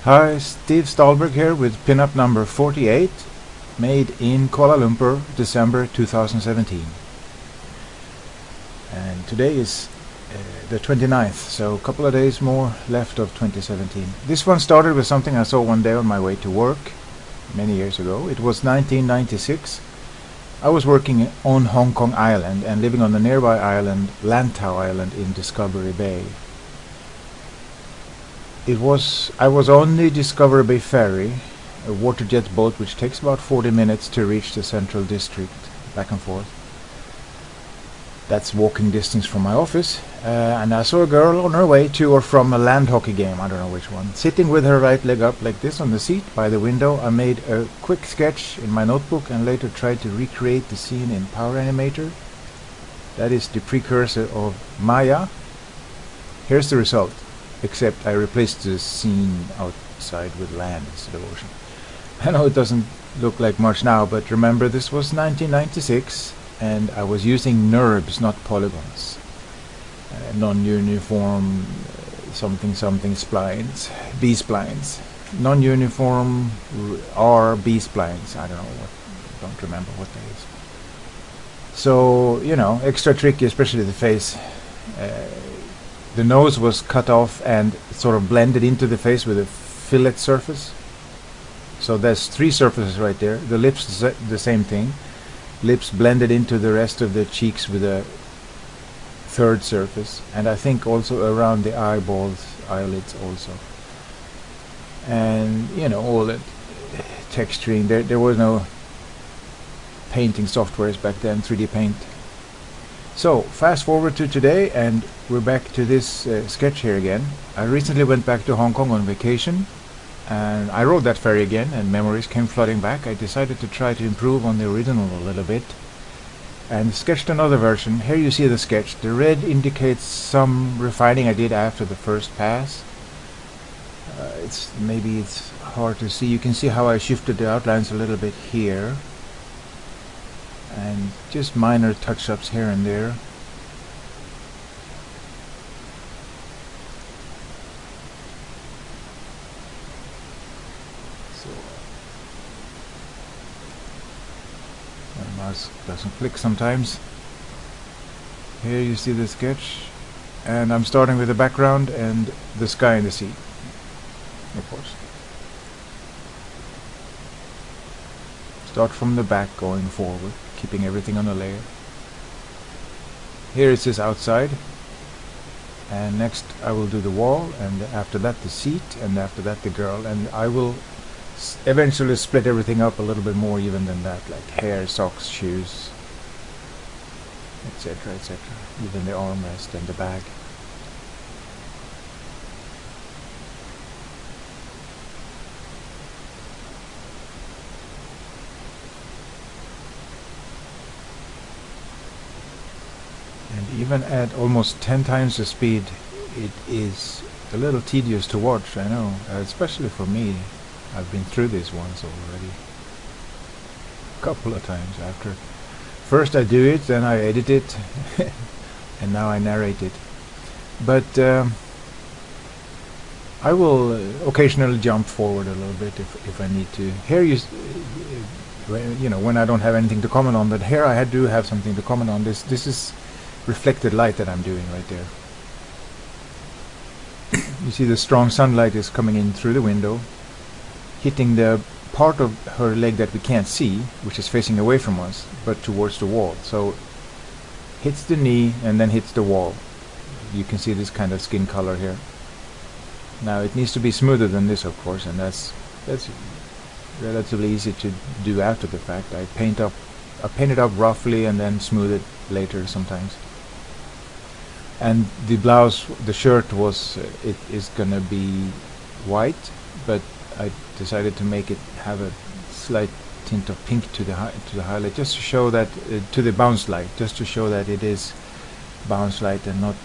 Hi, Steve Stahlberg here with pinup number 48, made in Kuala Lumpur, December 2017. And today is the 29th, so a couple of days more left of 2017. This one started with something I saw one day on my way to work many years ago. It was 1996. I was working on Hong Kong Island and living on the nearby island, Lantau Island in Discovery Bay. I was on the Discovery Bay ferry, a waterjet boat which takes about 40 minutes to reach the central district, back and forth. That's walking distance from my office, and I saw a girl on her way to or from a land hockey game, I don't know which one, sitting with her right leg up like this on the seat by the window. I made a quick sketch in my notebook and later tried to recreate the scene in Power Animator. That is the precursor of Maya. Here's the result. Except I replaced the scene outside with land instead of ocean. I know it doesn't look like much now, but remember this was 1996 and I was using NURBS, not polygons. Non-uniform something splines, B-splines. Non-uniform R B-splines. I don't remember what that is. So, you know, extra tricky, especially the face. The nose was cut off and sort of blended into the face with a fillet surface. So there's three surfaces right there. The lips, the same thing. Lips blended into the rest of the cheeks with a third surface. And I think also around the eyeballs, eyelids also. And, you know, all that texturing. There was no painting softwares back then, 3D Paint. So, fast forward to today and we're back to this sketch here again. I recently went back to Hong Kong on vacation and I rode that ferry again and memories came flooding back. I decided to try to improve on the original a little bit and sketched another version. Here you see the sketch. The red indicates some refining I did after the first pass. Maybe it's hard to see. You can see how I shifted the outlines a little bit here. And just minor touch-ups here and there. So my mouse doesn't click sometimes. Here you see the sketch, and I'm starting with the background and the sky and the sea, of course. Start from the back going forward, keeping everything on a layer. Here is this outside, and next I will do the wall, and after that the seat, and after that the girl, and I will eventually split everything up a little bit more even than that, like hair, socks, shoes, etc, etc, even the armrest and the bag. And even at almost 10 times the speed, it is a little tedious to watch, I know, especially for me. I've been through this once already, a couple of times after. First I do it, then I edit it, and now I narrate it. But I will occasionally jump forward a little bit if I need to. Here you know, when I don't have anything to comment on, but here I do have something to comment on. This is reflected light that I'm doing right there. You see the strong sunlight is coming in through the window, hitting the part of her leg that we can't see, which is facing away from us, but towards the wall. So hits the knee and then hits the wall. You can see this kind of skin color here. Now it needs to be smoother than this, of course, and that's relatively easy to do after the fact. I paint it up roughly and then smooth it later sometimes. And the blouse, the shirt it is gonna be white, but I decided to make it have a slight tint of pink to the highlight, just to show that to the bounce light, just to show that it is bounce light and not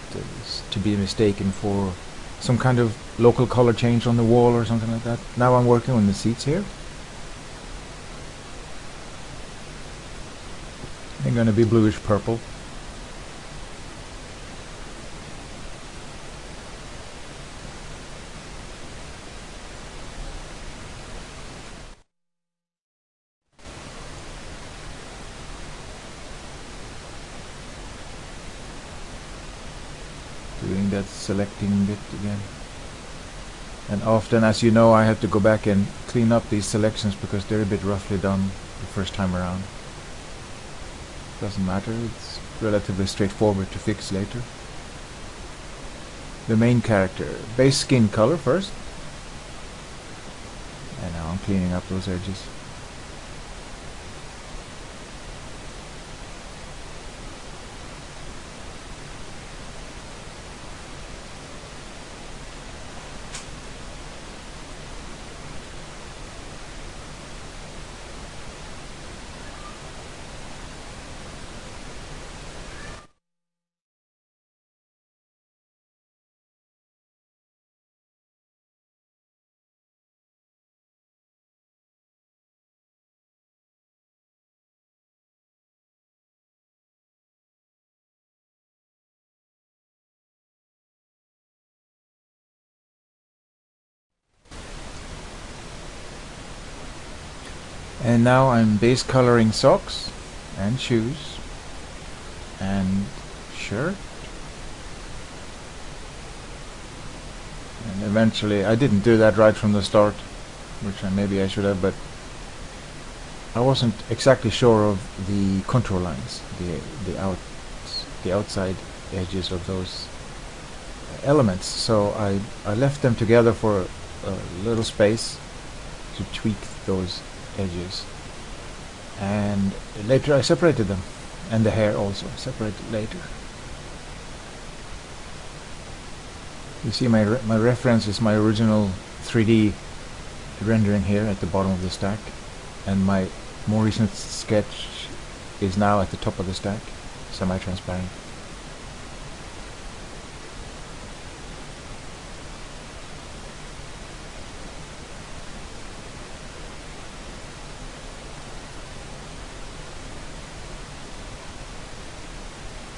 to be mistaken for some kind of local color change on the wall or something like that. Now I'm working on the seats here. They're gonna be bluish purple. that selecting bit again. And often, as you know, I have to go back and clean up these selections because they're a bit roughly done the first time around. Doesn't matter, it's relatively straightforward to fix later. The main character, base skin color first. And now I'm cleaning up those edges. And now I'm base coloring socks and shoes and shirt, and eventually I didn't do that right from the start, which maybe I should have, but I wasn't exactly sure of the contour lines, the outside edges of those elements, so I left them together for a little space to tweak those edges, and later I separated them, and the hair also separated later. You see my reference is my original 3D rendering here at the bottom of the stack, and my more recent sketch is now at the top of the stack, semi-transparent.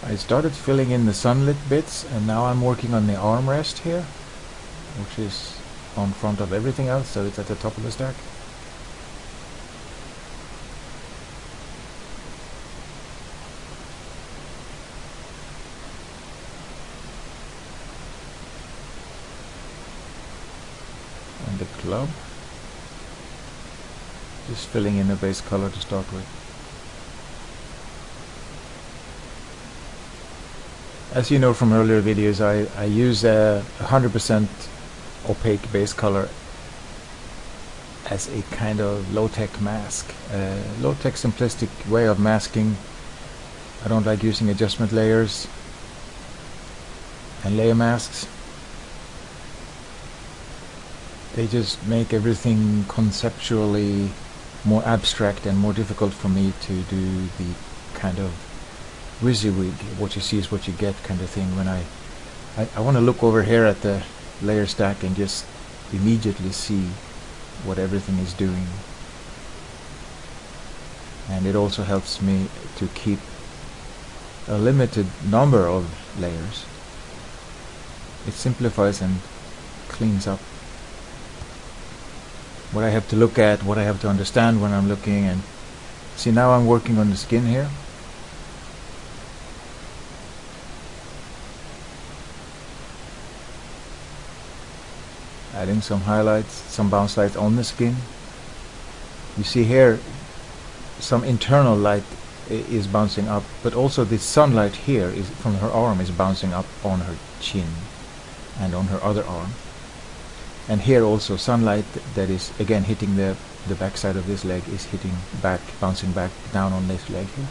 I started filling in the sunlit bits, and now I'm working on the armrest here, which is on front of everything else, so it's at the top of the stack. And the club, just filling in a base color to start with. As you know from earlier videos, I use a 100% opaque base color as a kind of low-tech mask, low-tech simplistic way of masking. I don't like using adjustment layers and layer masks. They just make everything conceptually more abstract and more difficult for me to do the kind of WYSIWYG, what you see is what you get kind of thing. When I want to look over here at the layer stack and just immediately see what everything is doing. And it also helps me to keep a limited number of layers. It simplifies and cleans up what I have to look at, what I have to understand when I'm looking. And see, now I'm working on the skin here. Adding some highlights, some bounce light on the skin. You see here some internal light is bouncing up, but also the sunlight here is from her arm is bouncing up on her chin and on her other arm. And here also sunlight that is again hitting the back side of this leg is hitting back, bouncing back down on this leg here.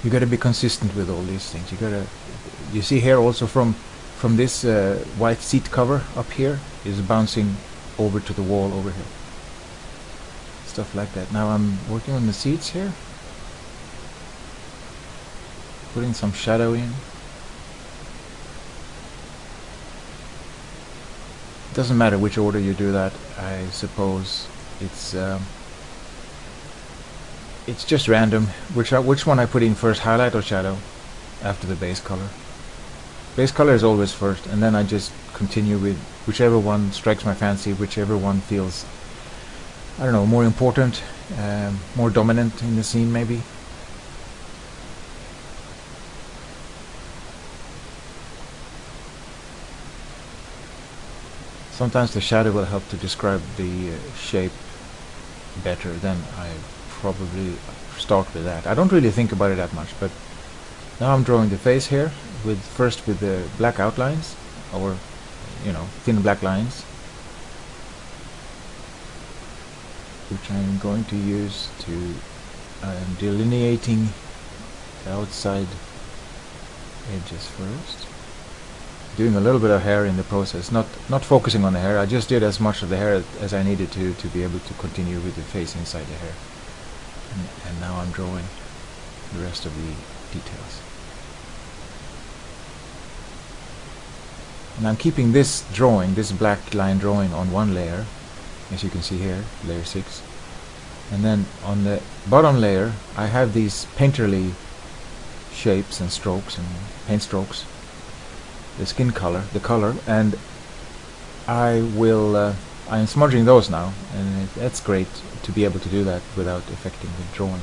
You got to be consistent with all these things. You see here also from this white seat cover up here is bouncing over to the wall over here. Stuff like that. Now I'm working on the seats here. Putting some shadow in. Doesn't matter which order you do that, I suppose. It's just random which one I put in first, highlight or shadow, after the base color. Base color is always first, and then I just continue with whichever one strikes my fancy, whichever one feels, I don't know, more important, more dominant in the scene maybe. Sometimes the shadow will help to describe the shape better, then I probably start with that. I don't really think about it that much, but now I'm drawing the face here first with the black outlines, or thin black lines, which I'm going to use to delineating the outside edges first. Doing a little bit of hair in the process, not focusing on the hair. I just did as much of the hair as I needed to be able to continue with the face inside the hair. And now I'm drawing the rest of the details. And I'm keeping this drawing, this black line drawing, on one layer, as you can see here, layer 6. And then on the bottom layer I have these painterly shapes and strokes and paint strokes, the skin color, the color, and I'm smudging those now, and that's great to be able to do that without affecting the drawing.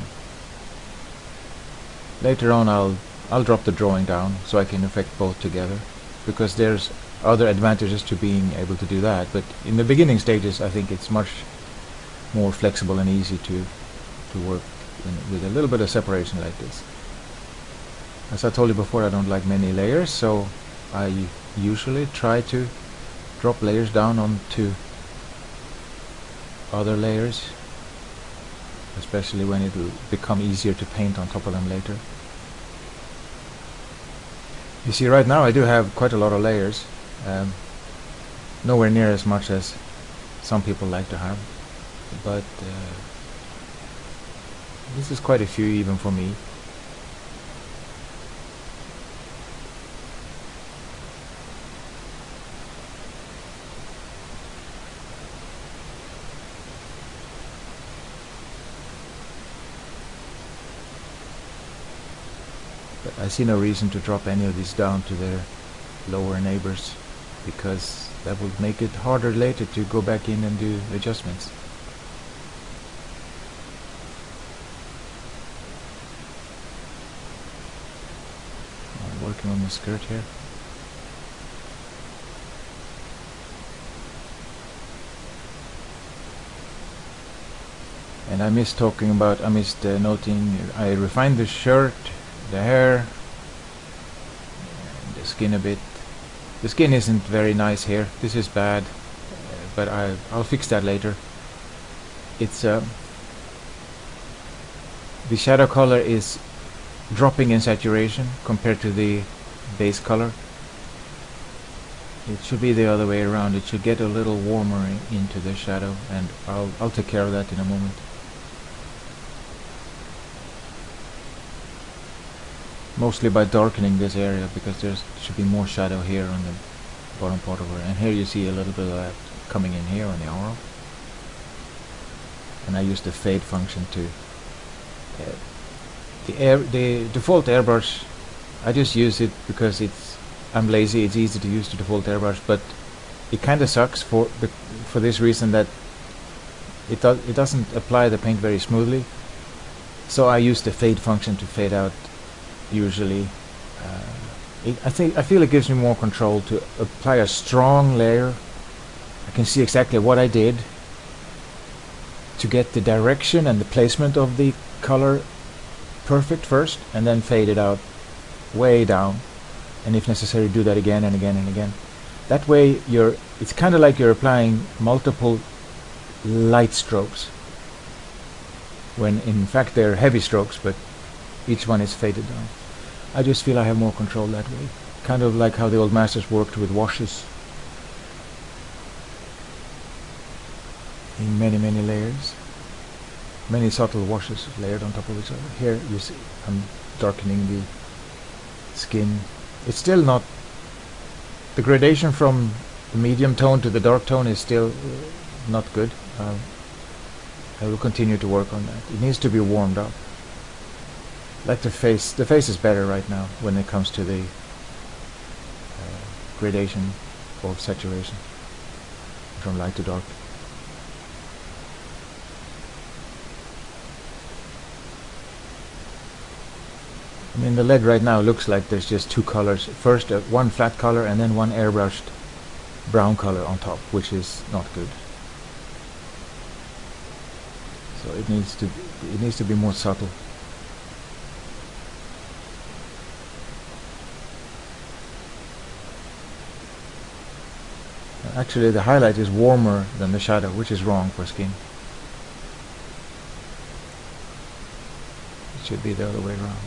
Later on I'll drop the drawing down so I can affect both together, because there's other advantages to being able to do that, but in the beginning stages I think it's much more flexible and easy to work with a little bit of separation like this. As I told you before, I don't like many layers, so I usually try to drop layers down onto other layers, especially when it will become easier to paint on top of them later. You see, right now I do have quite a lot of layers, nowhere near as much as some people like to have, but this is quite a few even for me. But I see no reason to drop any of these down to their lower neighbors, because that would make it harder later to go back in and do adjustments. I'm working on the skirt here. And I missed noting, I refined the shirt, the hair, and the skin a bit. The skin isn't very nice here. This is bad, but I'll fix that later. It's the shadow color is dropping in saturation compared to the base color. It should be the other way around. It should get a little warmer into the shadow, and I'll take care of that in a moment. Mostly by darkening this area, because there should be more shadow here on the bottom part of her. And here you see a little bit of that coming in here on the aura. And I use the fade function to the default airbrush. I just use it because I'm lazy. It's easy to use the default airbrush, but it kind of sucks for this reason, that it doesn't apply the paint very smoothly. So I use the fade function to fade out. Usually, I feel it gives me more control to apply a strong layer. I can see exactly what I did to get the direction and the placement of the color perfect first, and then fade it out way down, and if necessary do that again and again and again. That way it's kind of like you're applying multiple light strokes, when in fact they're heavy strokes, but each one is faded down. I just feel I have more control that way. Kind of like how the old masters worked with washes in many layers. Many subtle washes layered on top of each other. Here you see I'm darkening the skin. It's still not... The gradation from the medium tone to the dark tone is still not good. I will continue to work on that. It needs to be warmed up. Like the face is better right now when it comes to the gradation of saturation from light to dark. I mean, the leg right now looks like there's just two colors. First one flat color and then one airbrushed brown color on top, which is not good. So it needs to be more subtle. Actually, the highlight is warmer than the shadow, which is wrong for skin. It should be the other way around.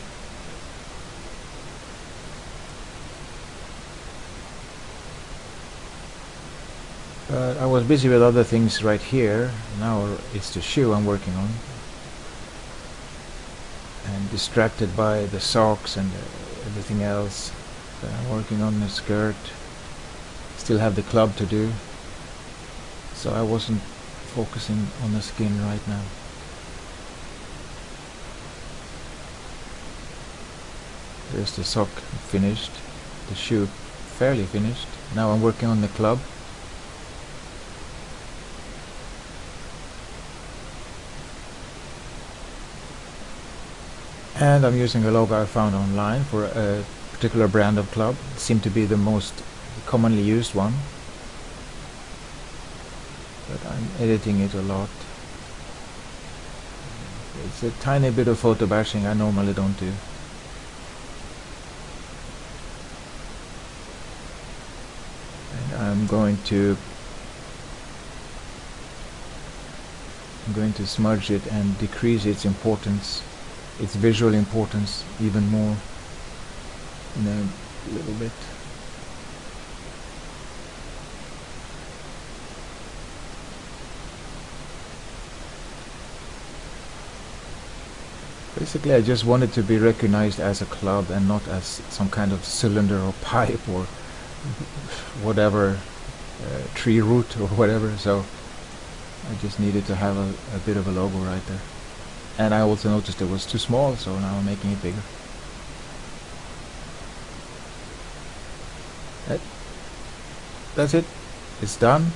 But I was busy with other things right here. Now it's the shoe I'm working on. And distracted by the socks and everything else. So I'm working on the skirt. Still have the club to do. So I wasn't focusing on the skin right now. There's the sock finished. The shoe fairly finished. Now I'm working on the club. And I'm using a logo I found online for a particular brand of club. It seemed to be the most commonly used one. But I'm editing it a lot. It's a tiny bit of photo bashing I normally don't do. And I'm going to smudge it and decrease its importance, its visual importance even more in a little bit. Basically, I just wanted to be recognized as a club and not as some kind of cylinder or pipe or whatever, tree root or whatever, so I just needed to have a bit of a logo right there. And I also noticed it was too small, so now I'm making it bigger. That's it. It's done.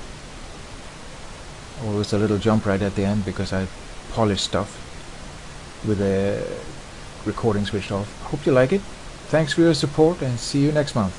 Always a little jump right at the end because I polished stuff with the recording switched off. Hope you like it. Thanks for your support and see you next month.